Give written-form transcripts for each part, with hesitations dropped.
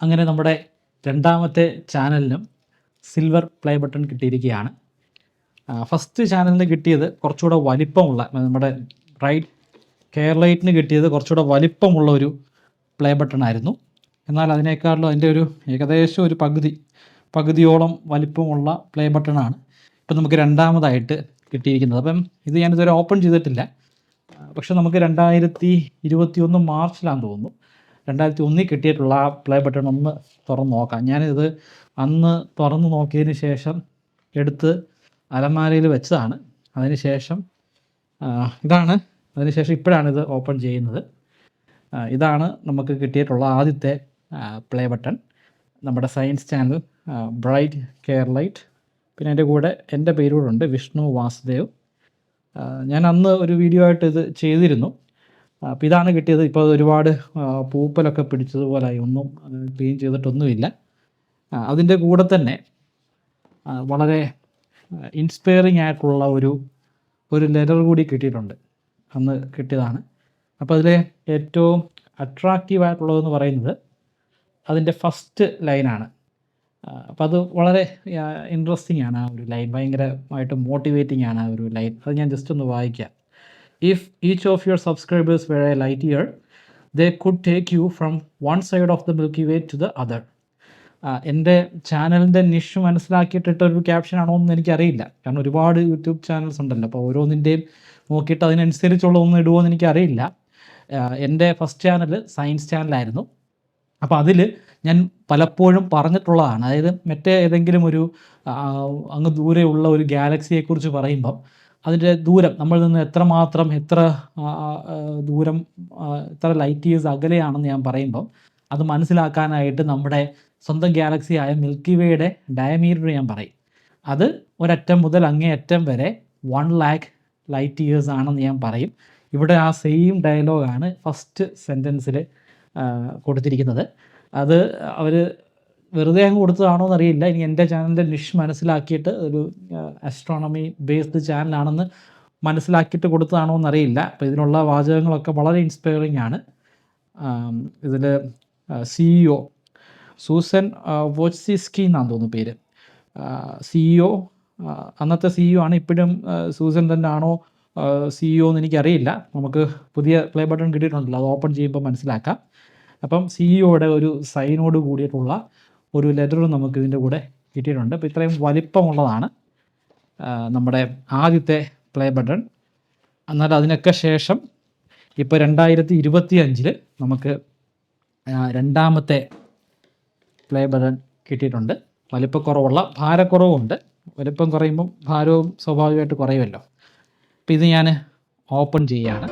അങ്ങനെ നമ്മുടെ രണ്ടാമത്തെ ചാനലിനും സിൽവർ പ്ലേ ബട്ടൺ കിട്ടിയിരിക്കുകയാണ്. ഫസ്റ്റ് ചാനലിന് കിട്ടിയത് കുറച്ചുകൂടെ വലിപ്പമുള്ള, നമ്മുടെ ബ്രൈറ്റ് കെയർലൈറ്റിന് കിട്ടിയത് കുറച്ചുകൂടെ വലിപ്പമുള്ള ഒരു പ്ലേ ബട്ടൺ ആയിരുന്നു. എന്നാൽ അതിനേക്കാളും അതിൻ്റെ ഒരു ഏകദേശം ഒരു പകുതിയോളം വലിപ്പമുള്ള പ്ലേ ബട്ടണാണ് ഇപ്പം നമുക്ക് രണ്ടാമതായിട്ട് കിട്ടിയിരിക്കുന്നത്. അപ്പം ഇത് ഞാനിതുവരെ ഓപ്പൺ ചെയ്തിട്ടില്ല. പക്ഷെ നമുക്ക് 2021 മാർച്ചിലാണെന്ന് തോന്നുന്നു 2001 കിട്ടിയിട്ടുള്ള ആ പ്ലേ ബട്ടൺ ഒന്ന് തുറന്ന് നോക്കാം. ഞാനിത് അന്ന് തുറന്ന് നോക്കിയതിന് ശേഷം എടുത്ത് അലമാരയിൽ വെച്ചതാണ്. അതിനുശേഷം ഇപ്പോഴാണിത് ഓപ്പൺ ചെയ്യുന്നത്. ഇതാണ് നമുക്ക് കിട്ടിയിട്ടുള്ള ആദ്യത്തെ പ്ലേ ബട്ടൺ. നമ്മുടെ സയൻസ് ചാനൽ ബ്രൈറ്റ് കെയർലൈറ്റ്, പിന്നെ അതിൻ്റെ കൂടെ എൻ്റെ പേരൂടെ ഉണ്ട്, വിഷ്ണു വാസുദേവ്. ഞാൻ അന്ന് ഒരു വീഡിയോ ആയിട്ട് ഇത് ചെയ്തിരുന്നു. അപ്പോൾ ഇതാണ് കിട്ടിയത്. ഇപ്പോൾ ഒരുപാട് പൂപ്പലൊക്കെ പിടിച്ചതുപോലായി, ഒന്നും ക്ലീൻ ചെയ്തിട്ടൊന്നുമില്ല. അതിൻ്റെ കൂടെ തന്നെ വളരെ ഇൻസ്പയറിംഗ് ആയിട്ടുള്ള ഒരു ലെറ്റർ കൂടി കിട്ടിയിട്ടുണ്ട്. അന്ന് കിട്ടിയതാണ്. അപ്പോൾ അതിലെ ഏറ്റവും അട്രാക്റ്റീവ് ആയിട്ടുള്ളതെന്ന് പറയുന്നത് അതിൻ്റെ ഫസ്റ്റ് ലൈനാണ്. അപ്പോൾ അത് വളരെ ഇൻട്രസ്റ്റിംഗ് ആണ്. ആ ഒരു ലൈൻ ഭയങ്കരമായിട്ട് മോട്ടിവേറ്റിംഗ് ആണ്. ആ ഒരു ലൈൻ അത് ഞാൻ ജസ്റ്റ് ഒന്ന് വായിക്കാം. If each of your subscribers were a light year, they could take you from one side of the Milky Way to the other. എൻ്റെ ചാനലിൻ്റെ നിഷ് മനസ്സിലാക്കിയിട്ടിട്ടൊരു ക്യാപ്ഷനാണോ എന്ന് എനിക്കറിയില്ല. കാരണം ഒരുപാട് യൂട്യൂബ് ചാനൽസ് ഉണ്ടല്ലോ. അപ്പോൾ ഓരോന്നിൻ്റെയും നോക്കിയിട്ട് അതിനനുസരിച്ചുള്ള ഒന്നും ഇടുമോ എന്ന് എനിക്കറിയില്ല. എൻ്റെ ഫസ്റ്റ് ചാനൽ സയൻസ് ചാനലായിരുന്നു. അപ്പോൾ അതിൽ ഞാൻ പലപ്പോഴും പറഞ്ഞിട്ടുള്ളതാണ്. അതായത് മറ്റേ ഏതെങ്കിലും ഒരു അങ്ങ് ദൂരെയുള്ള ഒരു ഗാലക്സിയെക്കുറിച്ച് പറയുമ്പം അതിൻ്റെ ദൂരം നമ്മളിൽ നിന്ന് എത്ര ദൂരം, എത്ര ലൈറ്റ് ഇയേഴ്സ് അകലെയാണെന്ന് ഞാൻ പറയുമ്പം അത് മനസ്സിലാക്കാനായിട്ട് നമ്മുടെ സ്വന്തം ഗാലക്സിയായ മിൽക്കി വേയുടെ ഡയമീറ്റർ ഞാൻ പറയും. അത് ഒരറ്റം മുതൽ അങ്ങേ അറ്റം വരെ 1,00,000 ലൈറ്റ് ഇയേഴ്സ് ആണെന്ന് ഞാൻ പറയും. ഇവിടെ ആ സെയിം ഡയലോഗാണ് ഫസ്റ്റ് സെൻറ്റൻസിൽ കൊടുത്തിരിക്കുന്നത്. അത് അവർ വെറുതെ അങ്ങ് കൊടുത്തതാണോ എന്നറിയില്ല. ഇനി എൻ്റെ ചാനലിൻ്റെ നിഷ് മനസ്സിലാക്കിയിട്ട് ഒരു ആസ്ട്രോണമി ബേസ്ഡ് ചാനലാണെന്ന് മനസ്സിലാക്കിയിട്ട് കൊടുത്തതാണോ എന്നറിയില്ല. അപ്പോൾ ഇതിനുള്ള വാചകങ്ങളൊക്കെ വളരെ ഇൻസ്പയറിംഗ് ആണ്. ഇതിൽ CEO സൂസൻ വോച്സിസ്കി എന്നാണ് തോന്നുന്നു പേര്. CEO അന്നത്തെ CEO ആണ്. ഇപ്പോഴും സൂസൻ തന്നെ ആണോ CEO എന്ന് എനിക്കറിയില്ല. നമുക്ക് പുതിയ പ്ലേ ബട്ടൺ കിട്ടിയിട്ടുണ്ടല്ലോ, അത് ഓപ്പൺ ചെയ്യുമ്പോൾ മനസ്സിലാക്കാം. അപ്പം CEOയുടെ ഒരു സൈനോട് കൂടിയിട്ടുള്ള ഒരു ലെറ്റർ നമുക്ക് ഇതിൻ്റെ കൂടെ കിട്ടിയിട്ടുണ്ട്. അപ്പോൾ ഇത്രയും വലിപ്പമുള്ളതാണ് നമ്മുടെ ആദ്യത്തെ പ്ലേ ബട്ടൺ. എന്നാൽ അതിനൊക്കെ ശേഷം ഇപ്പോൾ 2025 നമുക്ക് രണ്ടാമത്തെ പ്ലേ ബട്ടൺ കിട്ടിയിട്ടുണ്ട്. വലിപ്പക്കുറവുള്ള, ഭാരക്കുറവുമുണ്ട്. വലിപ്പം കുറയുമ്പം ഭാരവും സ്വാഭാവികമായിട്ട് കുറയുമല്ലോ. അപ്പോൾ ഇത് ഞാൻ ഓപ്പൺ ചെയ്യുകയാണ്.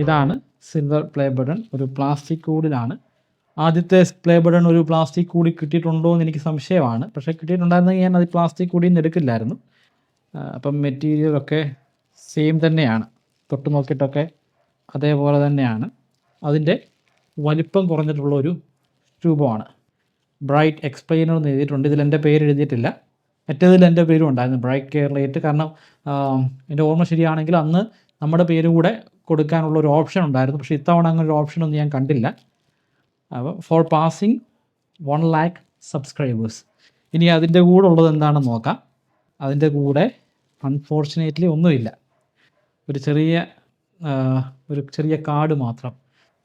ഇതാണ് സിൽവർ പ്ലേ ബട്ടൺ. ഒരു പ്ലാസ്റ്റിക് കൂടിലാണ്. ആദ്യത്തെ പ്ലേ ബട്ടൺ ഒരു പ്ലാസ്റ്റിക് കൂടി കിട്ടിയിട്ടുണ്ടോ എന്ന് എനിക്ക് സംശയമാണ്. പക്ഷേ കിട്ടിയിട്ടുണ്ടായിരുന്നെങ്കിൽ ഞാൻ അത് പ്ലാസ്റ്റിക് കൂടിയിൽ നിന്ന് എടുക്കില്ലായിരുന്നു. അപ്പം മെറ്റീരിയലൊക്കെ സെയിം തന്നെയാണ്, തൊട്ട് നോക്കിയിട്ടൊക്കെ അതേപോലെ തന്നെയാണ്. അതിൻ്റെ വലിപ്പം കുറഞ്ഞിട്ടുള്ള ഒരു രൂപമാണ്. ബ്രൈറ്റ് എക്സ്പ്ലെയിനർ എന്ന് എഴുതിയിട്ടുണ്ട്. ഇതിൽ എൻ്റെ പേര് എഴുതിയിട്ടില്ല. മറ്റേതിൽ എൻ്റെ പേരും ഉണ്ടായിരുന്നു, ബ്രൈറ്റ് കെയർലൈറ്റ്. കാരണം എൻ്റെ ഓർമ്മ ശരിയാണെങ്കിൽ അന്ന് നമ്മുടെ പേര് കൂടെ കൊടുക്കാനുള്ള ഒരു ഓപ്ഷൻ ഉണ്ടായിരുന്നു. പക്ഷേ ഇത്തവണ അങ്ങനെ ഒരു ഓപ്ഷനൊന്നും ഞാൻ കണ്ടില്ല. അപ്പോൾ ഫോർ പാസിങ് 1,00,000 സബ്സ്ക്രൈബേഴ്സ്. ഇനി അതിൻ്റെ കൂടെ ഉള്ളത് എന്താണെന്ന് നോക്കാം. അതിൻ്റെ കൂടെ അൺഫോർച്ചുനേറ്റ്ലി ഒന്നുമില്ല. ഒരു ചെറിയ കാർഡ് മാത്രം.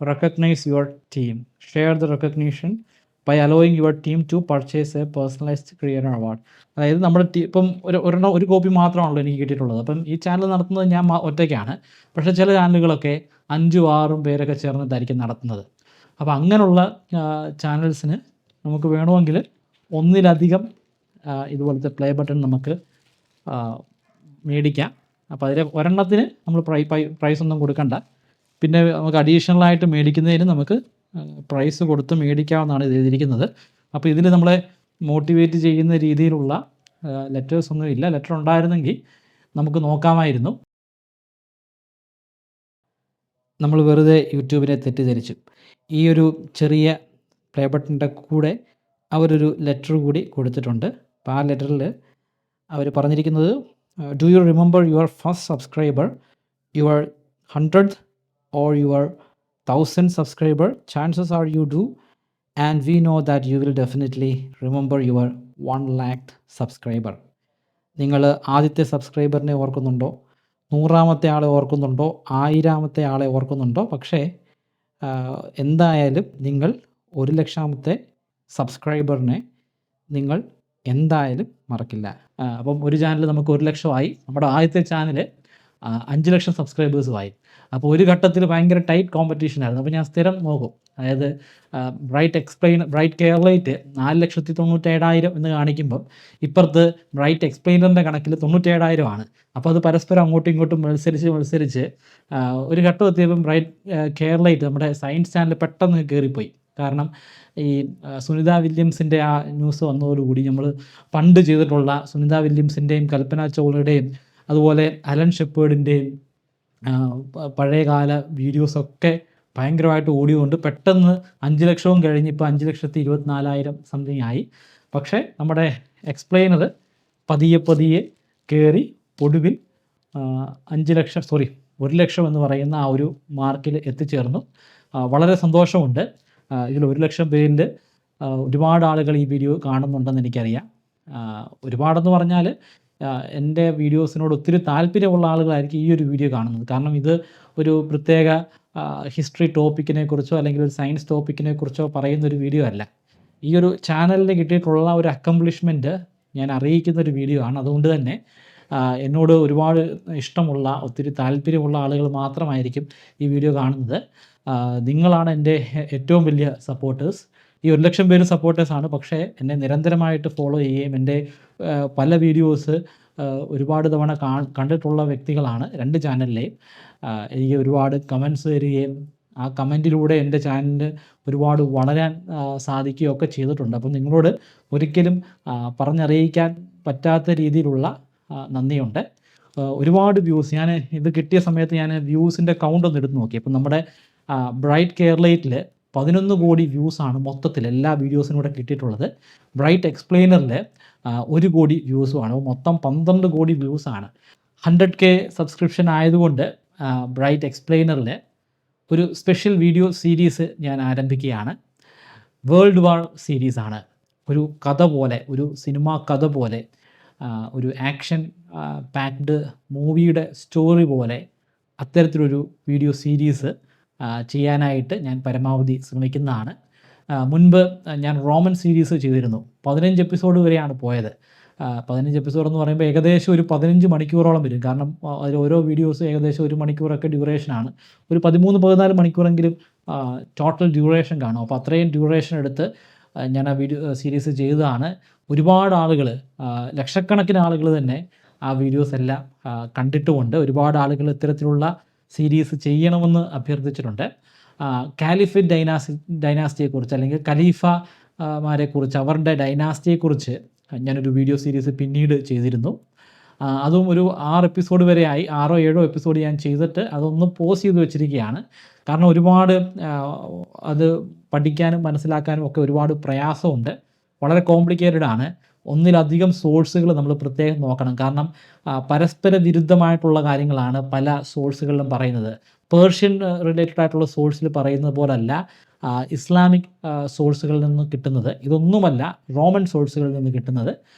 Recognise your team, share the recognition by allowing your team to purchase a personalised creator award. അതായത് നമ്മുടെ ഇപ്പം ഒരു കോപ്പി മാത്രമാണല്ലോ എനിക്ക് കിട്ടിയിട്ടുള്ളത്. അപ്പം ഈ ചാനൽ നടത്തുന്നത് ഞാൻ ഒറ്റയ്ക്കാണ്. പക്ഷേ ചില ചാനലുകളൊക്കെ 5, 6 പേരൊക്കെ ചേർന്നിട്ടായിരിക്കും നടത്തുന്നത്. അപ്പോൾ അങ്ങനെയുള്ള ചാനൽസിന് നമുക്ക് വേണമെങ്കിൽ ഒന്നിലധികം ഇതുപോലത്തെ പ്ലേ ബട്ടൺ നമുക്ക് മേടിക്കാം. അപ്പോൾ അതിൽ ഒരെണ്ണത്തിന് നമ്മൾ പ്രൈസ് ഒന്നും കൊടുക്കണ്ട. പിന്നെ നമുക്ക് അഡീഷണലായിട്ട് മേടിക്കുന്നതിന് നമുക്ക് പ്രൈസ് കൊടുത്ത് മേടിക്കാമെന്നാണ് ഇത് എഴുതിയിരിക്കുന്നത്. അപ്പോൾ ഇതിൽ നമ്മളെ മോട്ടിവേറ്റ് ചെയ്യുന്ന രീതിയിലുള്ള ലെറ്റേഴ്സ് ഒന്നും ഇല്ല. ലെറ്റർ ഉണ്ടായിരുന്നെങ്കിൽ നമുക്ക് നോക്കാമായിരുന്നു. നമ്മൾ വെറുതെ യൂട്യൂബിനെ തെറ്റിദ്ധരിച്ചു. ഈ ഒരു ചെറിയ പ്ലേ ബട്ടൻ്റെ കൂടെ അവരൊരു ലെറ്റർ കൂടി കൊടുത്തിട്ടുണ്ട്. അപ്പോൾ ആ ലെറ്ററിൽ അവർ പറഞ്ഞിരിക്കുന്നത്, do you remember your first subscriber, your 100th or your 1000th subscriber? Chances are you do, and we know that you will definitely remember your 1 lakh subscriber. നിങ്ങൾ ആദ്യത്തെ സബ്സ്ക്രൈബറിനെ ഓർക്കുന്നുണ്ടോ? 100ാമത്തെ ആളെ ഓർക്കുന്നുണ്ടോ? 1000ാമത്തെ ആളെ ഓർക്കുന്നുണ്ടോ? പക്ഷേ എന്തായാലും നിങ്ങൾ 1,00,000ാമത്തെ സബ്സ്ക്രൈബറിനെ നിങ്ങൾ എന്തായാലും മറക്കില്ല. അപ്പം ഒരു ചാനൽ നമുക്ക് 1,00,000 ആയി. നമ്മുടെ ആദ്യത്തെ ചാനൽ 5,00,000 സബ്സ്ക്രൈബേഴ്സുമായി. അപ്പോൾ ഒരു ഘട്ടത്തിൽ ഭയങ്കര ടൈറ്റ് കോമ്പറ്റീഷനായിരുന്നു. അപ്പോൾ ഞാൻ സ്ഥിരം നോക്കും. അതായത് ബ്രൈറ്റ് കെയർലൈറ്റ് 4,97,000 എന്ന് കാണിക്കുമ്പം ഇപ്പുറത്ത് ബ്രൈറ്റ് എക്സ്പ്ലെയിനറിൻ്റെ കണക്കിൽ 97,000 ആണ്. അപ്പോൾ അത് പരസ്പരം അങ്ങോട്ടും ഇങ്ങോട്ടും മത്സരിച്ച് ഒരു ഘട്ടം എത്തിയപ്പം ബ്രൈറ്റ് കെയർലൈറ്റ് നമ്മുടെ സയൻസ് ചാനൽ പെട്ടെന്ന് കയറിപ്പോയി. കാരണം ഈ സുനിത വില്യംസിൻ്റെ ആ ന്യൂസ് വന്നതോടുകൂടി നമ്മൾ പണ്ട് ചെയ്തിട്ടുള്ള സുനിത വില്യംസിൻ്റെയും കൽപ്പന ചൗളയുടെയും അതുപോലെ അലൻ ഷെപ്പേർഡിൻ്റെയും പഴയകാല വീഡിയോസൊക്കെ ഭയങ്കരമായിട്ട് ഓടിയുകൊണ്ട് പെട്ടെന്ന് 5,00,000 കഴിഞ്ഞ് ഇപ്പോൾ 5,24,000 സംതിങ് ആയി. പക്ഷേ നമ്മുടെ എക്സ്പ്ലെയിനർ പതിയെ കയറി ഒടുവിൽ 1,00,000 എന്ന് പറയുന്ന ആ ഒരു മാർക്കിൽ എത്തിച്ചേർന്നു. വളരെ സന്തോഷമുണ്ട്. ഇതിൽ 1,00,000 പേരിൽ ഒരുപാട് ആളുകൾ ഈ വീഡിയോ കാണുന്നുണ്ടെന്ന് എനിക്കറിയാം. ഒരുപാടെന്ന് പറഞ്ഞാൽ എൻ്റെ വീഡിയോസിനോട് ഒത്തിരി താല്പര്യമുള്ള ആളുകളായിരിക്കും ഈ ഒരു വീഡിയോ കാണുന്നത്. കാരണം ഇത് ഒരു പ്രത്യേക ഹിസ്റ്ററി ടോപ്പിക്കിനെ കുറിച്ചോ അല്ലെങ്കിൽ ഒരു സയൻസ് ടോപ്പിക്കിനെ കുറിച്ചോ പറയുന്നൊരു വീഡിയോ അല്ല. ഈ ഒരു ചാനലിന് കിട്ടിയിട്ടുള്ള ഒരു അക്കംപ്ലിഷ്മെൻറ്റ് ഞാൻ അറിയിക്കുന്ന ഒരു വീഡിയോ ആണ്. അതുകൊണ്ട് തന്നെ എന്നോട് ഒരുപാട് ഇഷ്ടമുള്ള ഒത്തിരി താല്പര്യമുള്ള ആളുകൾ മാത്രമായിരിക്കും ഈ വീഡിയോ കാണുന്നത്. നിങ്ങളാണ് എൻ്റെ ഏറ്റവും വലിയ സപ്പോർട്ടേഴ്സ്. ഈ 1,00,000 പേര് സപ്പോർട്ടേഴ്സാണ്. പക്ഷേ എന്നെ നിരന്തരമായിട്ട് ഫോളോ ചെയ്യുകയും എൻ്റെ പല വീഡിയോസ് ഒരുപാട് തവണ കണ്ടിട്ടുള്ള വ്യക്തികളാണ് 2 ചാനലിലെയും. എനിക്ക് ഒരുപാട് കമൻറ്റ്സ് തരികയും ആ കമൻറ്റിലൂടെ എൻ്റെ ചാനലിന് ഒരുപാട് വളരാൻ സാധിക്കുകയൊക്കെ ചെയ്തിട്ടുണ്ട്. അപ്പം നിങ്ങളോട് ഒരിക്കലും പറഞ്ഞറിയിക്കാൻ പറ്റാത്ത രീതിയിലുള്ള നന്ദിയുണ്ട്. ഒരുപാട് വ്യൂസ് ഞാൻ ഇത് കിട്ടിയ സമയത്ത് ഞാൻ വ്യൂസിൻ്റെ കൗണ്ട് ഒന്ന് എടുത്ത് നോക്കി. അപ്പം നമ്മുടെ ബ്രൈറ്റ് കെയർലൈറ്റിൽ 11 കോടി വ്യൂസാണ് മൊത്തത്തിൽ എല്ലാ വീഡിയോസിനൂടെ കിട്ടിയിട്ടുള്ളത്. ബ്രൈറ്റ് എക്സ്പ്ലെയിനറിൽ 1 കോടി വ്യൂസുമാണ്. മൊത്തം 12 കോടി വ്യൂസാണ്. 100K സബ്സ്ക്രിപ്ഷൻ ആയതുകൊണ്ട് ബ്രൈറ്റ് എക്സ്പ്ലെയിനറിൽ ഒരു സ്പെഷ്യൽ വീഡിയോ സീരീസ് ഞാൻ ആരംഭിക്കുകയാണ്. വേൾഡ് വാർ സീരീസാണ്. ഒരു കഥ പോലെ, ഒരു സിനിമാ കഥ പോലെ, ഒരു ആക്ഷൻ പാക്ഡ് മൂവിയുടെ സ്റ്റോറി പോലെ അത്തരത്തിലൊരു വീഡിയോ സീരീസ് ചെയ്യാനായിട്ട് ഞാൻ പരമാവധി ശ്രമിക്കുന്നതാണ്. മുൻപ് ഞാൻ റോമൻ സീരീസ് ചെയ്തിരുന്നു. 15 എപ്പിസോഡ് വരെയാണ് പോയത്. 15 എപ്പിസോഡ് എന്ന് പറയുമ്പോൾ ഏകദേശം ഒരു 15 മണിക്കൂറോളം വരും. കാരണം അതിൽ ഓരോ വീഡിയോസും ഏകദേശം 1 മണിക്കൂറൊക്കെ ഡ്യൂറേഷനാണ്. ഒരു 13-14 മണിക്കൂറെങ്കിലും ടോട്ടൽ ഡ്യൂറേഷൻ കാണും. അപ്പോൾ അത്രയും ഡ്യൂറേഷൻ എടുത്ത് ഞാൻ ആ വീഡിയോ സീരീസ് ചെയ്തതാണ്. ഒരുപാട് ആളുകൾ, ലക്ഷക്കണക്കിന് ആളുകൾ തന്നെ ആ വീഡിയോസ് എല്ലാം കണ്ടിട്ടുമുണ്ട്. ഒരുപാട് ആളുകൾ ഇത്തരത്തിലുള്ള സീരീസ് ചെയ്യണമെന്ന് അഭ്യർത്ഥിച്ചിട്ടുണ്ട്. കാലിഫറ്റ് ഡൈനാസ്റ്റിയെക്കുറിച്ച് അല്ലെങ്കിൽ ഖലീഫമാരെക്കുറിച്ച്, അവരുടെ ഡൈനാസ്റ്റിയെക്കുറിച്ച് ഞാനൊരു വീഡിയോ സീരീസ് പിന്നീട് ചെയ്തിരുന്നു. അതും ഒരു 6 എപ്പിസോഡ് വരെ ആയി. 6-7 എപ്പിസോഡ് ഞാൻ ചെയ്തിട്ട് അതൊന്ന് പോസ് ചെയ്ത് വെച്ചിരിക്കുകയാണ്. കാരണം ഒരുപാട് അത് പഠിക്കാനും മനസ്സിലാക്കാനും ഒക്കെ ഒരുപാട് പ്രയാസമുണ്ട്. വളരെ കോംപ്ലിക്കേറ്റഡ് ആണ്. ഒന്നിലധികം സോഴ്സുകൾ നമ്മൾ പ്രത്യേകം നോക്കണം. കാരണം പരസ്പര വിരുദ്ധമായിട്ടുള്ള കാര്യങ്ങളാണ് പല സോഴ്സുകളിലും പറയുന്നത്. പേർഷ്യൻ റിലേറ്റഡ് ആയിട്ടുള്ള സോഴ്സിൽ പറയുന്നത് പോലല്ല ഇസ്ലാമിക് സോഴ്സുകളിൽ നിന്ന് കിട്ടുന്നത്. ഇതൊന്നുമല്ല റോമൻ സോഴ്സുകളിൽ നിന്ന് കിട്ടുന്നത്.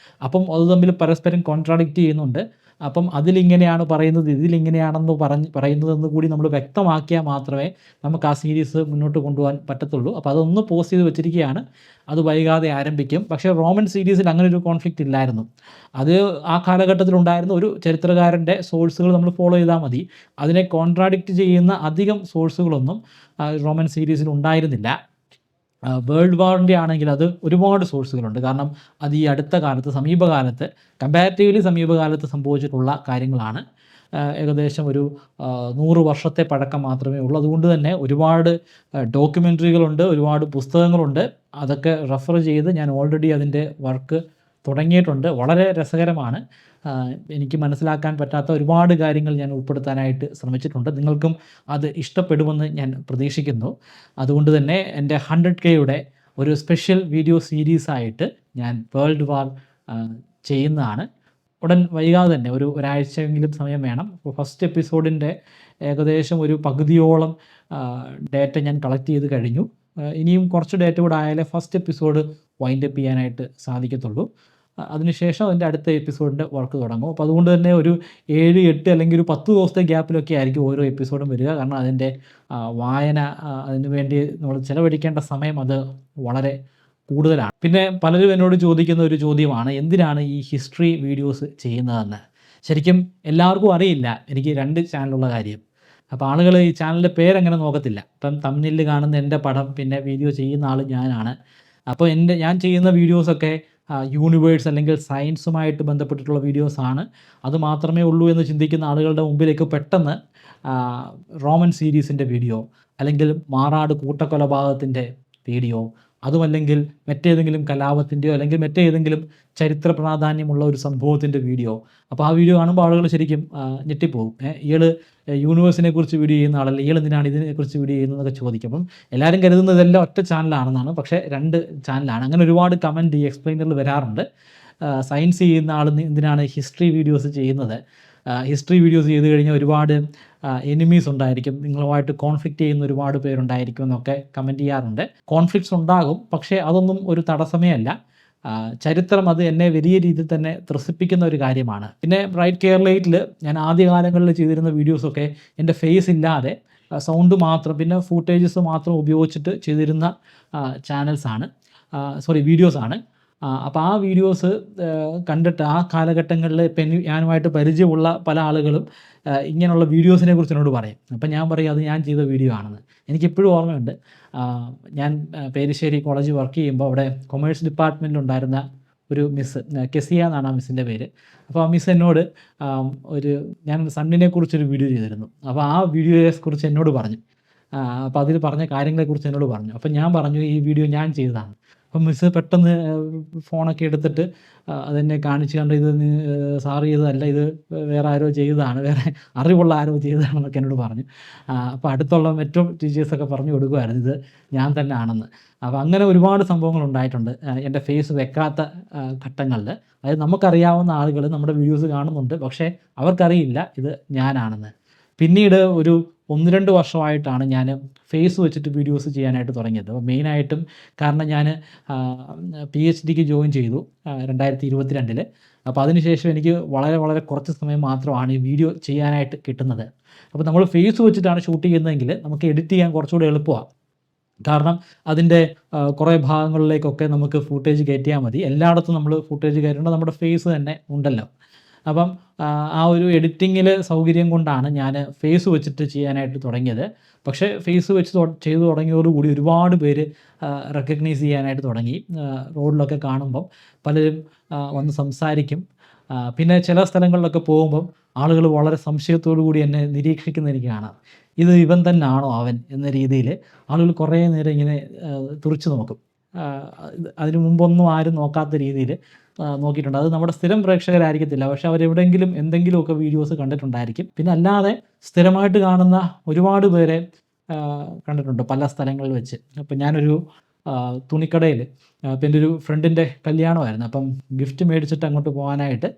അപ്പം അത് തമ്മിൽ പരസ്പരം കോൺട്രാഡിക്റ്റ് ചെയ്യുന്നുണ്ട്. അപ്പം അതിലിങ്ങനെയാണ് പറയുന്നത്, ഇതിലിങ്ങനെയാണെന്ന് പറയുന്നതെന്ന് കൂടി നമ്മൾ വ്യക്തമാക്കിയാൽ മാത്രമേ നമുക്ക് ആ സീരീസ് മുന്നോട്ട് കൊണ്ടുപോകാൻ പറ്റത്തുള്ളൂ. അപ്പോൾ അതൊന്ന് പോസ്റ്റ് ചെയ്ത് വെച്ചിരിക്കുകയാണ്. അത് വൈകാതെ ആരംഭിക്കും. പക്ഷേ റോമൻ സീരീസിൽ അങ്ങനെ ഒരു കോൺഫ്ലിക്റ്റ് ഇല്ലായിരുന്നു. അത് ആ കാലഘട്ടത്തിലുണ്ടായിരുന്ന ഒരു ചരിത്രകാരൻ്റെ സോഴ്സുകൾ നമ്മൾ ഫോളോ ചെയ്താൽ മതി. അതിനെ കോൺട്രാഡിക്റ്റ് ചെയ്യുന്ന അധികം സോഴ്സുകളൊന്നും റോമൻ സീരീസിൽ ഉണ്ടായിരുന്നില്ല. വേൾഡ് വാറിൻ്റെ ആണെങ്കിൽ അത് ഒരുപാട് സോഴ്സുകളുണ്ട്. കാരണം അത് ഈ അടുത്ത കാലത്ത്, കമ്പാരിറ്റീവ്ലി സമീപകാലത്ത് സംഭവിച്ചിട്ടുള്ള കാര്യങ്ങളാണ്. ഏകദേശം ഒരു 100 വർഷത്തെ പഴക്കം മാത്രമേ ഉള്ളൂ. അതുകൊണ്ട് തന്നെ ഒരുപാട് ഡോക്യുമെൻ്ററികളുണ്ട്, ഒരുപാട് പുസ്തകങ്ങളുണ്ട്. അതൊക്കെ റെഫർ ചെയ്ത് ഞാൻ ഓൾറെഡി അതിൻ്റെ വർക്ക് തുടങ്ങിയിട്ടുണ്ട്. വളരെ രസകരമാണ്. എനിക്ക് മനസ്സിലാക്കാൻ പറ്റാത്ത ഒരുപാട് കാര്യങ്ങൾ ഞാൻ ഉൾപ്പെടുത്താനായിട്ട് ശ്രമിച്ചിട്ടുണ്ട്. നിങ്ങൾക്കും അത് ഇഷ്ടപ്പെടുമെന്ന് ഞാൻ പ്രതീക്ഷിക്കുന്നു. അതുകൊണ്ട് തന്നെ എൻ്റെ 100Kയുടെ ഒരു സ്പെഷ്യൽ വീഡിയോ സീരീസായിട്ട് ഞാൻ വേൾഡ് വാർ ചെയ്യുന്നതാണ്. ഉടൻ വൈകാതെ തന്നെ ഒരാഴ്ചയെങ്കിലും സമയം വേണം. അപ്പോൾ ഫസ്റ്റ് എപ്പിസോഡിൻ്റെ ഏകദേശം ഒരു പകുതിയോളം ഡേറ്റ ഞാൻ കളക്ട് ചെയ്ത് കഴിഞ്ഞു. ഇനിയും കുറച്ച് ഡേറ്റ കൂടെ ആയാലേ ഫസ്റ്റ് എപ്പിസോഡ് വൈൻഡപ്പ് ചെയ്യാനായിട്ട് സാധിക്കത്തുള്ളൂ. അതിനുശേഷം അതിൻ്റെ അടുത്ത എപ്പിസോഡിൻ്റെ വർക്ക് തുടങ്ങും. അപ്പോൾ അതുകൊണ്ട് തന്നെ ഒരു 7, 8 അല്ലെങ്കിൽ ഒരു 10 ദിവസത്തെ ഗ്യാപ്പിലൊക്കെ ആയിരിക്കും ഓരോ എപ്പിസോഡും വരിക. കാരണം അതിൻ്റെ വായന, അതിനു വേണ്ടി നമ്മൾ ചിലവഴിക്കേണ്ട സമയം അത് വളരെ കൂടുതലാണ്. പിന്നെ പലരും എന്നോട് ചോദിക്കുന്ന ഒരു ചോദ്യമാണ്, എന്തിനാണ് ഈ ഹിസ്റ്ററി വീഡിയോസ് ചെയ്യുന്നതെന്ന്. ശരിക്കും എല്ലാവർക്കും അറിയില്ല എനിക്ക് 2 ചാനലുള്ള കാര്യം. അപ്പോൾ ആളുകൾ ഈ ചാനലിൻ്റെ പേരങ്ങനെ നോക്കത്തില്ല. ഇപ്പം തംബ്നെയിലിൽ കാണുന്ന എൻ്റെ പടം, പിന്നെ വീഡിയോ ചെയ്യുന്ന ആൾ ഞാനാണ്. അപ്പോൾ ഞാൻ ചെയ്യുന്ന വീഡിയോസൊക്കെ യൂണിവേഴ്സ് അല്ലെങ്കിൽ സയൻസുമായിട്ട് ബന്ധപ്പെട്ടിട്ടുള്ള വീഡിയോസാണ്. അത് മാത്രമേ ഉള്ളൂ എന്ന് ചിന്തിക്കുന്ന ആളുകളുടെ മുമ്പിലേക്ക് പെട്ടെന്ന് റോമൻ സീരീസിൻ്റെ വീഡിയോ, അല്ലെങ്കിൽ മാറാട് കൂട്ടക്കൊലപാതകത്തിൻ്റെ വീഡിയോ, അതുമല്ലെങ്കിൽ മറ്റേതെങ്കിലും കലാപത്തിൻ്റെയോ അല്ലെങ്കിൽ മറ്റേതെങ്കിലും ചരിത്ര പ്രാധാന്യമുള്ള ഒരു സംഭവത്തിൻ്റെ വീഡിയോ. അപ്പോൾ ആ വീഡിയോ കാണുമ്പോൾ ആളുകൾ ശരിക്കും ഞെട്ടിപ്പോകും. ഇയാൾ യൂണിവേഴ്സിനെ കുറിച്ച് വീഡിയോ ചെയ്യുന്ന ആളല്ല, ഇയാൾ എന്തിനാണ് ഇതിനെക്കുറിച്ച് വീഡിയോ ചെയ്യുന്നതൊക്കെ ചോദിക്കും. അപ്പം എല്ലാവരും കരുതുന്നതെല്ലാം ഒറ്റ ചാനലാണെന്നാണ്, പക്ഷേ 2 ചാനലാണ്. അങ്ങനെ ഒരുപാട് കമൻറ്റ് ഈ എക്സ്പ്ലെയിനറിൽ വരാറുണ്ട്. സയൻസ് ചെയ്യുന്ന ആൾ എന്തിനാണ് ഹിസ്റ്ററി വീഡിയോസ് ചെയ്യുന്നത്, ഹിസ്റ്ററി വീഡിയോസ് ചെയ്ത് കഴിഞ്ഞാൽ ഒരുപാട് എനിമീസ് ഉണ്ടായിരിക്കും, നിങ്ങളുമായിട്ട് കോൺഫ്ലിക്റ്റ് ചെയ്യുന്ന ഒരുപാട് പേരുണ്ടായിരിക്കും എന്നൊക്കെ കമൻറ്റ് ചെയ്യാറുണ്ട്. കോൺഫ്ലിക്ട്സ് ഉണ്ടാകും, പക്ഷേ അതൊന്നും ഒരു തടസ്സമേ അല്ല. ചരിത്രം അത് എന്നെ വലിയ രീതിയിൽ തന്നെ ത്രസിപ്പിക്കുന്ന ഒരു കാര്യമാണ്. പിന്നെ ബ്രൈറ്റ് കേരളയിൽ ഞാൻ ആദ്യകാലങ്ങളിൽ ചെയ്തിരുന്ന വീഡിയോസൊക്കെ എൻ്റെ ഫേസ് ഇല്ലാതെ സൗണ്ട് മാത്രം, പിന്നെ ഫൂട്ടേജസ് മാത്രം ഉപയോഗിച്ചിട്ട് ചെയ്തിരുന്ന വീഡിയോസാണ്. അപ്പോൾ ആ വീഡിയോസ് കണ്ടിട്ട് ആ കാലഘട്ടങ്ങളിൽ ഇപ്പം ഞാനുമായിട്ട് പരിചയമുള്ള പല ആളുകളും ഇങ്ങനെയുള്ള വീഡിയോസിനെ കുറിച്ച് എന്നോട് പറയും. അപ്പം ഞാൻ പറയും അത് ഞാൻ ചെയ്ത വീഡിയോ ആണെന്ന്. എനിക്കിപ്പോഴും ഓർമ്മയുണ്ട്, ഞാൻ പേരിശ്ശേരി കോളേജിൽ വർക്ക് ചെയ്യുമ്പോൾ അവിടെ കൊമേഴ്സ് ഡിപ്പാർട്ട്മെൻറ്റിലുണ്ടായിരുന്ന ഒരു മിസ്സ്, കെസിയ എന്നാണ് ആ മിസ്സിൻ്റെ പേര്. അപ്പോൾ ആ മിസ്സ് എന്നോട് ഞാൻ സണ്ണിനെ കുറിച്ചൊരു വീഡിയോ ചെയ്തിരുന്നു. അപ്പോൾ ആ വീഡിയോയെക്കുറിച്ച് എന്നോട് പറഞ്ഞു. അപ്പോൾ അതിൽ പറഞ്ഞ കാര്യങ്ങളെക്കുറിച്ച് എന്നോട് പറഞ്ഞു. അപ്പം ഞാൻ പറഞ്ഞു ഈ വീഡിയോ ഞാൻ ചെയ്തതാണ്. അപ്പം മിസ്സ് പെട്ടെന്ന് ഫോണൊക്കെ എടുത്തിട്ട് അതെന്നെ കാണിച്ച് കണ്ട്, ഇത് സാർ ചെയ്തതല്ല, ഇത് വേറെ ആരോ ചെയ്തതാണ്, വേറെ അറിവുള്ള ആരോ ചെയ്തതാണെന്നൊക്കെ എന്നോട് പറഞ്ഞു. അപ്പോൾ അടുത്തുള്ള മറ്റും ടീച്ചേഴ്സൊക്കെ പറഞ്ഞു കൊടുക്കുമായിരുന്നു ഇത് ഞാൻ തന്നെ ആണെന്ന്. അപ്പോൾ അങ്ങനെ ഒരുപാട് സംഭവങ്ങൾ ഉണ്ടായിട്ടുണ്ട് എൻ്റെ ഫേസ് വെക്കാത്ത ഘട്ടങ്ങളിൽ. അതായത് നമുക്കറിയാവുന്ന ആളുകൾ നമ്മുടെ വീഡിയോസ് കാണുന്നുണ്ട്, പക്ഷേ അവർക്കറിയില്ല ഇത് ഞാനാണെന്ന്. പിന്നീട് ഒരു 1-2 വർഷമായിട്ടാണ് ഞാൻ ഫേസ് വെച്ചിട്ട് വീഡിയോസ് ചെയ്യാനായിട്ട് തുടങ്ങിയത്. അപ്പോൾ മെയിനായിട്ടും കാരണം ഞാൻ PhDക്ക് ജോയിൻ ചെയ്തു 2022. അപ്പോൾ അതിനുശേഷം എനിക്ക് വളരെ വളരെ കുറച്ച് സമയം മാത്രമാണ് ഈ വീഡിയോ ചെയ്യാനായിട്ട് കിട്ടുന്നത്. അപ്പോൾ നമ്മൾ ഫേസ് വെച്ചിട്ടാണ് ഷൂട്ട് ചെയ്യുന്നതെങ്കിൽ നമുക്ക് എഡിറ്റ് ചെയ്യാൻ കുറച്ചുകൂടി എളുപ്പമാണ്. കാരണം അതിൻ്റെ കുറേ ഭാഗങ്ങളിലേക്കൊക്കെ നമുക്ക് ഫൂട്ടേജ് കയറ്റിയാൽ മതി. എല്ലായിടത്തും നമ്മൾ ഫൂട്ടേജ് കയറ്റേണ്ട നമ്മുടെ ഫേസ് തന്നെ ഉണ്ടല്ലോ. അപ്പം ആ ഒരു എഡിറ്റിങ്ങിൽ സൗകര്യം കൊണ്ടാണ് ഞാൻ ഫേസ് വെച്ചിട്ട് ചെയ്യാനായിട്ട് തുടങ്ങിയത്. പക്ഷേ ഫേസ് വെച്ച് ചെയ്തു തുടങ്ങിയതോടുകൂടി ഒരുപാട് പേര് റെക്കഗ്നൈസ് ചെയ്യാനായിട്ട് തുടങ്ങി. റോഡിലൊക്കെ കാണുമ്പം പലരും വന്ന് സംസാരിക്കും. പിന്നെ ചില സ്ഥലങ്ങളിലൊക്കെ പോകുമ്പം ആളുകൾ വളരെ സംശയത്തോടു കൂടി എന്നെ നിരീക്ഷിക്കുന്ന എനിക്ക് കാണാം. ഇത് ഇവൻ തന്നെയാണോ അവൻ എന്ന രീതിയിൽ ആളുകൾ കുറേ നേരം ഇങ്ങനെ തുറിച്ച് നോക്കും. അതിനു മുമ്പൊന്നും ആരും നോക്കാത്ത രീതിയിൽ നോക്കിയിട്ടുണ്ട്. അത് നമ്മുടെ സ്ഥിരം പ്രേക്ഷകരായിരിക്കത്തില്ല, പക്ഷെ അവരെവിടെയെങ്കിലും എന്തെങ്കിലുമൊക്കെ വീഡിയോസ് കണ്ടിട്ടുണ്ടായിരിക്കും. പിന്നെ അല്ലാതെ സ്ഥിരമായിട്ട് കാണുന്ന ഒരുപാട് പേരെ കണ്ടിട്ടുണ്ട് പല സ്ഥലങ്ങളിൽ വെച്ച്. അപ്പം ഞാനൊരു തുണിക്കടയിൽ, അപ്പം എൻ്റെ ഒരു ഫ്രണ്ടിൻ്റെ കല്യാണമായിരുന്നു. അപ്പം ഗിഫ്റ്റ് മേടിച്ചിട്ട് അങ്ങോട്ട് പോകാനായിട്ട്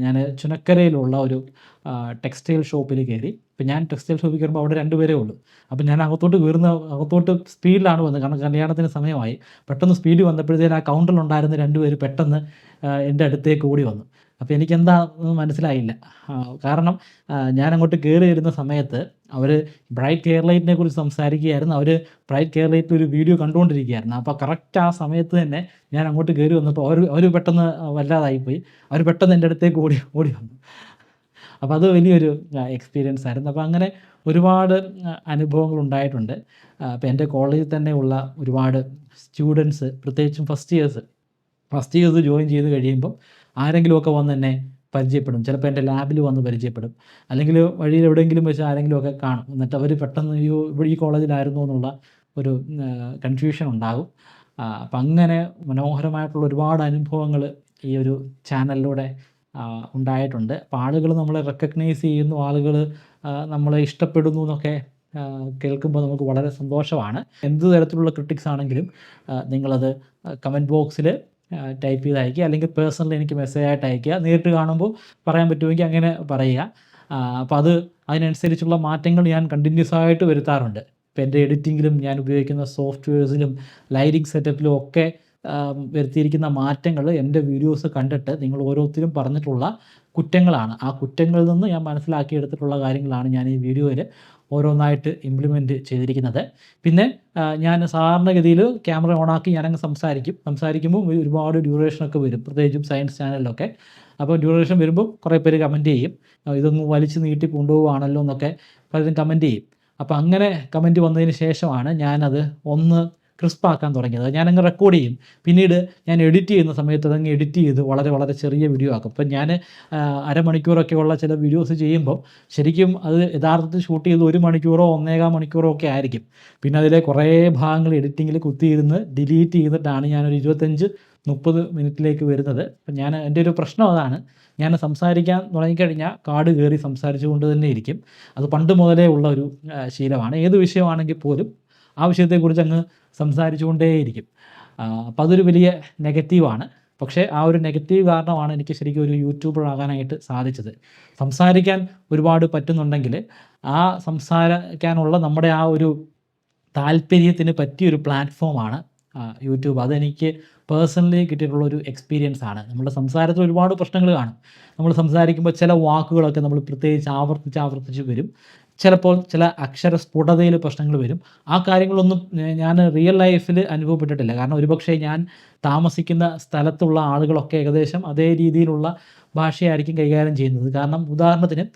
ഞാൻ ചുനക്കരയിലുള്ള ഒരു ടെക്സ്റ്റൈൽ ഷോപ്പിൽ കയറി. ഇപ്പം ഞാൻ ടെക്സ്റ്റൈൽ ഷോപ്പിൽ കയറുമ്പോൾ അവിടെ 2 പേരേ ഉള്ളൂ. അപ്പം ഞാൻ അകത്തോട്ട് സ്പീഡിലാണ് വന്നത്, കാരണം കല്യാണത്തിന് സമയമായി. പെട്ടെന്ന് സ്പീഡ് വന്നപ്പോഴത്തേന് ആ കൗണ്ടറിലുണ്ടായിരുന്ന 2 പേര് പെട്ടെന്ന് എൻ്റെ അടുത്തേക്ക് ഓടി വന്നു. അപ്പോൾ എനിക്കെന്താണെന്ന് മനസ്സിലായില്ല. കാരണം ഞാൻ അങ്ങോട്ട് കയറി വരുന്ന സമയത്ത് അവർ ബ്രൈറ്റ് കേരളൈറ്റിനെ കുറിച്ച് സംസാരിക്കുകയായിരുന്നു. അവർ ബ്രൈറ്റ് കേരളൈറ്റിൽ ഒരു വീഡിയോ കണ്ടുകൊണ്ടിരിക്കുകയായിരുന്നു. അപ്പോൾ കറക്റ്റ് ആ സമയത്ത് തന്നെ ഞാൻ അങ്ങോട്ട് കയറി വന്നപ്പോൾ അവർ പെട്ടെന്ന് വല്ലാതായിപ്പോയി. അവർ പെട്ടെന്ന് എൻ്റെ അടുത്തേക്ക് ഓടി വന്നു. അപ്പോൾ അത് വലിയൊരു എക്സ്പീരിയൻസ് ആയിരുന്നു. അപ്പോൾ അങ്ങനെ ഒരുപാട് അനുഭവങ്ങൾ ഉണ്ടായിട്ടുണ്ട്. അപ്പോൾ എൻ്റെ കോളേജിൽ തന്നെയുള്ള ഒരുപാട് സ്റ്റുഡൻസ്, പ്രത്യേകിച്ചും ഫസ്റ്റ് ഇയേഴ്സ് ജോയിൻ ചെയ്ത് കഴിയുമ്പം ആരെങ്കിലുമൊക്കെ വന്ന് എന്നെ പരിചയപ്പെടും. ചിലപ്പോൾ എൻ്റെ ലാബിൽ വന്ന് പരിചയപ്പെടും, അല്ലെങ്കിൽ വഴിയിൽ എവിടെയെങ്കിലും വെച്ച് ആരെങ്കിലുമൊക്കെ കാണും. എന്നിട്ട് അവർ പെട്ടെന്ന് ഇവിടെ ഈ കോളേജിലായിരുന്നു എന്നുള്ള ഒരു കൺഫ്യൂഷൻ ഉണ്ടാകും. അപ്പം അങ്ങനെ മനോഹരമായിട്ടുള്ള ഒരുപാട് അനുഭവങ്ങൾ ഈ ഒരു ചാനലിലൂടെ ഉണ്ടായിട്ടുണ്ട്. അപ്പോൾ ആളുകൾ നമ്മളെ റെക്കഗ്നൈസ് ചെയ്യുന്നു, ആളുകൾ നമ്മളെ ഇഷ്ടപ്പെടുന്നു എന്നൊക്കെ കേൾക്കുമ്പോൾ നമുക്ക് വളരെ സന്തോഷമാണ്. എന്ത് തരത്തിലുള്ള ക്രിട്ടിക്സ് ആണെങ്കിലും നിങ്ങളത് കമൻറ്റ് ബോക്സിൽ ടൈപ്പ് ചെയ്ത് അയയ്ക്കുക, അല്ലെങ്കിൽ പേഴ്സണലി എനിക്ക് മെസ്സേജായിട്ട് അയയ്ക്കുക. നേരിട്ട് കാണുമ്പോൾ പറയാൻ പറ്റുമെങ്കിൽ അങ്ങനെ പറയുക. അപ്പോൾ അതിനനുസരിച്ചുള്ള മാറ്റങ്ങൾ ഞാൻ കണ്ടിന്യൂസ് ആയിട്ട് വരുത്താറുണ്ട്. ഇപ്പോൾ എൻ്റെ എഡിറ്റിങ്ങിലും ഞാൻ ഉപയോഗിക്കുന്ന സോഫ്റ്റ്വെയർസിലും ലൈറ്റിംഗ് സെറ്റപ്പിലും ഒക്കെ വരുത്തിയിരിക്കുന്ന മാറ്റങ്ങൾ എൻ്റെ വീഡിയോസ് കണ്ടിട്ട് നിങ്ങൾ ഓരോരുത്തരും പറഞ്ഞിട്ടുള്ള കുറ്റങ്ങളാണ്. ആ കുറ്റങ്ങളിൽ നിന്ന് ഞാൻ മനസ്സിലാക്കിയെടുത്തിട്ടുള്ള കാര്യങ്ങളാണ് ഞാൻ ഈ വീഡിയോയിൽ ഓരോന്നായിട്ട് ഇംപ്ലിമെൻറ്റ് ചെയ്തിരിക്കുന്നത്. പിന്നെ ഞാൻ സാധാരണഗതിയിൽ ക്യാമറ ഓണാക്കി ഞാനങ്ങ് സംസാരിക്കുമ്പോൾ ഒരുപാട് ഡ്യൂറേഷനൊക്കെ വരും, പ്രത്യേകിച്ചും സയൻസ് ചാനലിലൊക്കെ. അപ്പോൾ ഡ്യൂറേഷൻ വരുമ്പോൾ കുറേ പേര് കമൻറ്റ് ചെയ്യും, ഇതൊന്ന് വലിച്ച് നീട്ടി കൊണ്ടുപോവുകയാണല്ലോ എന്നൊക്കെ പലരും കമൻറ്റ് ചെയ്യും. അപ്പോൾ അങ്ങനെ കമൻറ്റ് വന്നതിന് ശേഷമാണ് ഞാനത് ഒന്ന് ക്രിസ്പാക്കാൻ തുടങ്ങിയത്. ഞാനങ്ങ് റെക്കോർഡ് ചെയ്യും, പിന്നീട് ഞാൻ എഡിറ്റ് ചെയ്യുന്ന സമയത്ത് അതങ്ങ് എഡിറ്റ് ചെയ്ത് വളരെ വളരെ ചെറിയ വീഡിയോ ആക്കും. ഇപ്പം ഞാൻ അരമണിക്കൂറൊക്കെ ഉള്ള ചില വീഡിയോസ് ചെയ്യുമ്പം ശരിക്കും അത് യഥാർത്ഥത്തിൽ ഷൂട്ട് ചെയ്ത് 1 മണിക്കൂറോ 1.25 മണിക്കൂറോ ഒക്കെ ആയിരിക്കും. പിന്നെ അതിലെ കുറേ ഭാഗങ്ങൾ എഡിറ്റിങ്ങിൽ കുത്തിയിരുന്ന് ഡിലീറ്റ് ചെയ്തിട്ടാണ് ഞാനൊരു 25-30 മിനിറ്റിലേക്ക് വരുന്നത്. അപ്പം എൻ്റെ ഒരു പ്രശ്നം അതാണ്, ഞാൻ സംസാരിക്കാൻ തുടങ്ങിക്കഴിഞ്ഞാൽ കാട് കയറി സംസാരിച്ചു കൊണ്ട് തന്നെ ഇരിക്കും. അത് പണ്ട് മുതലേ ഉള്ള ഒരു ശീലമാണ്. ഏത് വിഷയമാണെങ്കിൽ പോലും ആ വിഷയത്തെക്കുറിച്ച് അങ്ങ് സംസാരിച്ചു കൊണ്ടേയിരിക്കും. അപ്പോൾ അതൊരു വലിയ നെഗറ്റീവാണ്. പക്ഷേ ആ ഒരു നെഗറ്റീവ് കാരണമാണ് എനിക്ക് ശരിക്കും ഒരു യൂട്യൂബർ ആകാനായിട്ട് സാധിച്ചത്. സംസാരിക്കാൻ ഒരുപാട് പറ്റുന്നുണ്ടെങ്കിൽ ആ സംസാരിക്കാനുള്ള നമ്മുടെ ആ ഒരു താല്പര്യത്തിന് പറ്റിയൊരു പ്ലാറ്റ്ഫോമാണ് യൂട്യൂബ്. അതെനിക്ക് പേഴ്സണലി കിട്ടിയിട്ടുള്ളൊരു എക്സ്പീരിയൻസ് ആണ്. നമ്മുടെ സംസാരത്തിൽ ഒരുപാട് പ്രശ്നങ്ങൾ കാണും. നമ്മൾ സംസാരിക്കുമ്പോൾ ചില വാക്കുകളൊക്കെ നമ്മൾ പ്രത്യേകിച്ച് ആവർത്തിച്ച് വരും. ചിലപ്പോൾ ചില അക്ഷരസ്ഫുടതയിൽ പ്രശ്നങ്ങൾ വരും. ആ കാര്യങ്ങളൊന്നും ഞാൻ റിയൽ ലൈഫിൽ അനുഭവപ്പെട്ടിട്ടില്ല. കാരണം ഒരുപക്ഷെ ഞാൻ താമസിക്കുന്ന സ്ഥലത്തുള്ള ആളുകളൊക്കെ ഏകദേശം അതേ രീതിയിലുള്ള ഭാഷയായിരിക്കും കൈകാര്യം ചെയ്യുന്നത്. കാരണം ഉദാഹരണത്തിന്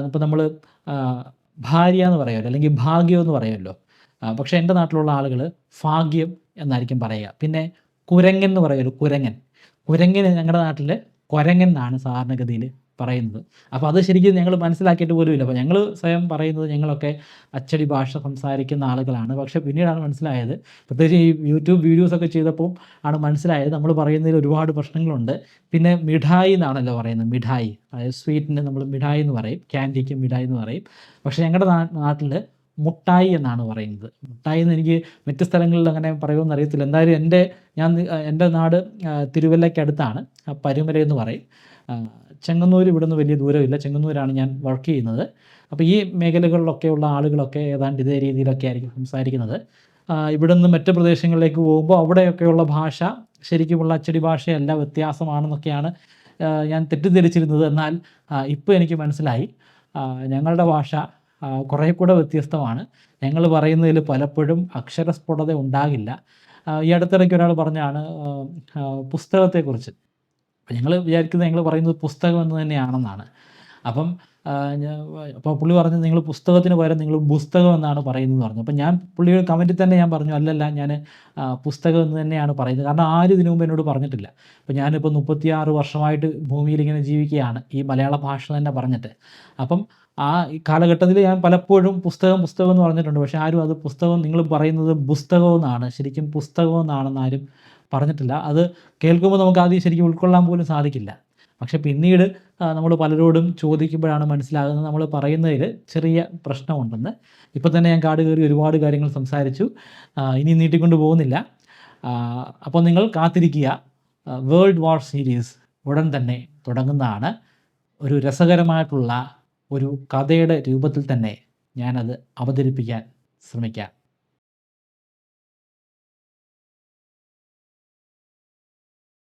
ഇപ്പോൾ നമ്മൾ ഭാര്യ എന്ന് പറയുമല്ലോ, അല്ലെങ്കിൽ ഭാഗ്യം എന്ന് പറയുമല്ലോ. പക്ഷേ എൻ്റെ നാട്ടിലുള്ള ആളുകൾ ഭാഗ്യം എന്നായിരിക്കും പറയുക. പിന്നെ കുരങ്ങൻ എന്ന് പറയുമല്ലോ, കുരങ്ങന് ഞങ്ങളുടെ നാട്ടിൽ കുരങ്ങൻ എന്നാണ് സാധാരണഗതിയിൽ പറയുന്നത്. അപ്പോൾ അത് ശരിക്കും ഞങ്ങൾ മനസ്സിലാക്കിയിട്ട് പോലുമില്ല. അപ്പോൾ ഞങ്ങൾ സ്വയം പറയുന്നത് ഞങ്ങളൊക്കെ അച്ചടി ഭാഷ സംസാരിക്കുന്ന ആളുകളാണ്. പക്ഷേ പിന്നീടാണ് മനസ്സിലായത്, പ്രത്യേകിച്ച് ഈ യൂട്യൂബ് വീഡിയോസൊക്കെ ചെയ്തപ്പോൾ ആണ് മനസ്സിലായത് നമ്മൾ പറയുന്നതിൽ ഒരുപാട് പ്രശ്നങ്ങളുണ്ട്. പിന്നെ മിഠായി എന്നാണല്ലോ പറയുന്നത്, മിഠായി, അതായത് സ്വീറ്റിന് നമ്മൾ മിഠായി എന്ന് പറയും, ക്യാൻഡിക്ക് മിഠായി എന്ന് പറയും. പക്ഷേ ഞങ്ങളുടെ നാട്ടിൽ മുട്ടായി എന്നാണ് പറയുന്നത്. മുട്ടായി എന്ന് എനിക്ക് മറ്റ് സ്ഥലങ്ങളിൽ അങ്ങനെ പറയുമെന്ന് അറിയത്തില്ല. എന്തായാലും എൻ്റെ നാട് തിരുവല്ലയ്ക്കടുത്താണ്, പരുമല എന്ന് പറയും. ചെങ്ങന്നൂർ ഇവിടുന്ന് വലിയ ദൂരമില്ല, ചെങ്ങന്നൂരാണ് ഞാൻ വർക്ക് ചെയ്യുന്നത്. അപ്പോൾ ഈ മേഖലകളിലൊക്കെയുള്ള ആളുകളൊക്കെ ഏതാണ്ട് ഇതേ രീതിയിലൊക്കെ ആയിരിക്കും സംസാരിക്കുന്നത്. ഇവിടുന്ന് മറ്റ് പ്രദേശങ്ങളിലേക്ക് പോകുമ്പോൾ അവിടെയൊക്കെയുള്ള ഭാഷ ശരിക്കുമുള്ള അച്ചടി ഭാഷയല്ല, വ്യത്യാസമാണെന്നൊക്കെയാണ് ഞാൻ തെറ്റിദ്ധരിച്ചിരുന്നത്. എന്നാൽ ഇപ്പോൾ എനിക്ക് മനസ്സിലായി, ഞങ്ങളുടെ ഭാഷ കുറേ കൂടെ വ്യത്യസ്തമാണ്. ഞങ്ങൾ പറയുന്നതിൽ പലപ്പോഴും അക്ഷരസ്ഫുടത ഉണ്ടാകില്ല. ഈ അടുത്തിടയ്ക്ക് ഒരാൾ പറഞ്ഞാണ് പുസ്തകത്തെക്കുറിച്ച്. അപ്പോൾ ഞങ്ങൾ വിചാരിക്കുന്നത് ഞങ്ങൾ പറയുന്നത് പുസ്തകം എന്ന് തന്നെയാണെന്നാണ്. അപ്പോൾ പുള്ളി പറഞ്ഞു, നിങ്ങൾ പുസ്തകത്തിന് പകരം നിങ്ങൾ പുസ്തകം എന്നാണ് പറയുന്നതെന്ന് പറഞ്ഞു. അപ്പോൾ ഞാൻ പുള്ളിയുടെ കമൻറ്റിൽ തന്നെ ഞാൻ പറഞ്ഞു, അല്ലല്ല, ഞാൻ പുസ്തകം എന്ന് തന്നെയാണ് പറയുന്നത്. കാരണം ആരും ഇതിനു മുമ്പ് എന്നോട് പറഞ്ഞിട്ടില്ല. അപ്പോൾ ഞാനിപ്പോൾ 36 വർഷമായിട്ട് ഭൂമിയിൽ ഇങ്ങനെ ജീവിക്കുകയാണ്, ഈ മലയാള ഭാഷ തന്നെ പറഞ്ഞിട്ട്. അപ്പം ഈ കാലഘട്ടത്തിൽ ഞാൻ പലപ്പോഴും പുസ്തകം എന്ന് പറഞ്ഞിട്ടുണ്ട്. പക്ഷേ ആരും അത് പുസ്തകം, നിങ്ങൾ പറയുന്നത് പുസ്തകം എന്നാണ്, ശരിക്കും പുസ്തകം എന്നാണെന്ന് ആരും പറഞ്ഞിട്ടില്ല. അത് കേൾക്കുമ്പോൾ നമുക്ക് ആദ്യം ശരിക്കും ഉൾക്കൊള്ളാൻ പോലും സാധിക്കില്ല. പക്ഷേ പിന്നീട് നമ്മൾ പലരോടും ചോദിക്കുമ്പോഴാണ് മനസ്സിലാകുന്നത് നമ്മൾ പറയുന്നതിൽ ചെറിയ പ്രശ്നമുണ്ടെന്ന്. ഇപ്പോൾ തന്നെ ഞാൻ കാട് കയറി ഒരുപാട് കാര്യങ്ങൾ സംസാരിച്ചു, ഇനി നീട്ടിക്കൊണ്ട് പോകുന്നില്ല. അപ്പോൾ നിങ്ങൾ കാത്തിരിക്കുക, വേൾഡ് വാർ സീരീസ് ഉടൻ തന്നെ തുടങ്ങുന്നതാണ്. ഒരു രസകരമായിട്ടുള്ള ഒരു കഥയുടെ രൂപത്തിൽ തന്നെ ഞാനത് അവതരിപ്പിക്കാൻ ശ്രമിക്കാം.